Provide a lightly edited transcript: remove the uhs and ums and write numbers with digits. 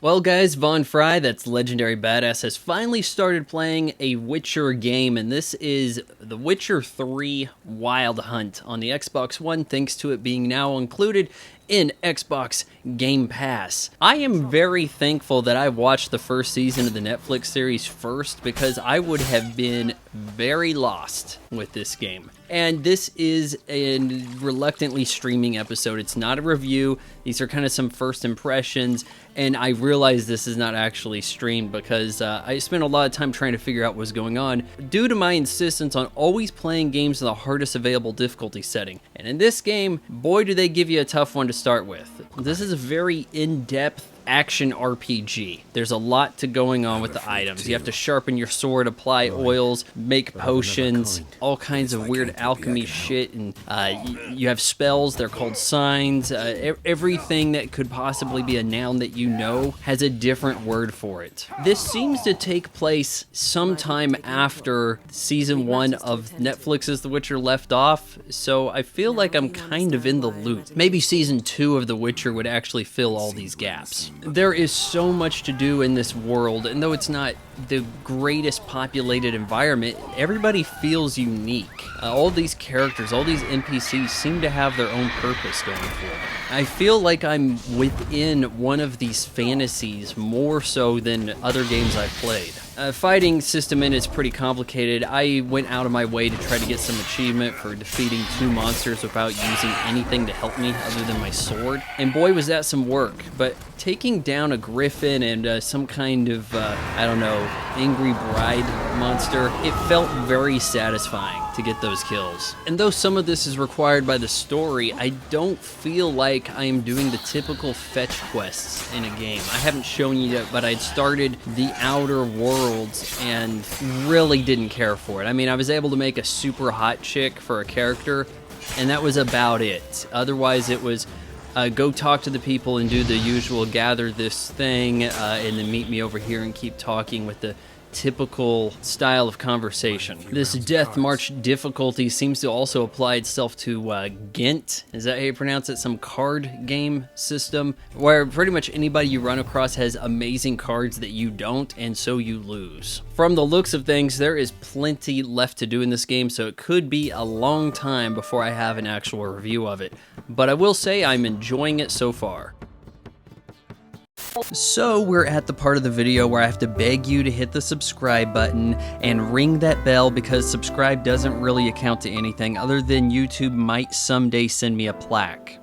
Well guys, Von Fry, that's Legendary Badass, has finally started playing a Witcher game, and this is The Witcher 3 Wild Hunt on the Xbox One, thanks to it being now included in Xbox Game Pass. I am very thankful that I watched the first season of the Netflix series first, because I would have been very lost with this game. And this is a reluctantly streaming episode. It's not a review. These are kind of some first impressions, and I realize this is not actually streamed because I spent a lot of time trying to figure out what's going on due to my insistence on always playing games in the hardest available difficulty setting. And in this game, boy do they give you a tough one to start with. This is a very in-depth action RPG. There's a lot to going on with the items. You have to sharpen your sword, apply oils, make potions, all kinds of weird alchemy shit, and you have spells, they're called signs. Everything that could possibly be a noun that you know has a different word for it. This seems to take place sometime after season 1 of Netflix's The Witcher left off, so I feel like I'm kind of in the loop. Maybe season 2 of The Witcher would actually fill all these gaps. There is so much to do in this world, and though it's not the greatest populated environment, everybody feels unique. All these characters, all these NPCs seem to have their own purpose going for them. I feel like I'm within one of these fantasies more so than other games I've played. Fighting system in is pretty complicated. I went out of my way to try to get some achievement for defeating 2 monsters without using anything to help me other than my sword. And boy was that some work, but taking down a griffin and some kind of, I don't know, angry bride monster, it felt very satisfying to get those kills. And though some of this is required by the story, I don't feel like I am doing the typical fetch quests in a game. I haven't shown you yet, but I'd started the Outer Worlds and really didn't care for it. I mean, I was able to make a super hot chick for a character, and that was about it. Otherwise, it was go talk to the people and do the usual gather this thing, and then meet me over here and keep talking with the typical style of conversation. This Death March difficulty seems to also apply itself to Gwent, is that how you pronounce it? Some card game system where pretty much anybody you run across has amazing cards that you don't, and so you lose. From the looks of things, there is plenty left to do in this game, so it could be a long time before I have an actual review of it, but I will say I'm enjoying it so far. So we're at the part of the video where I have to beg you to hit the subscribe button and ring that bell, because subscribe doesn't really account to anything other than YouTube might someday send me a plaque.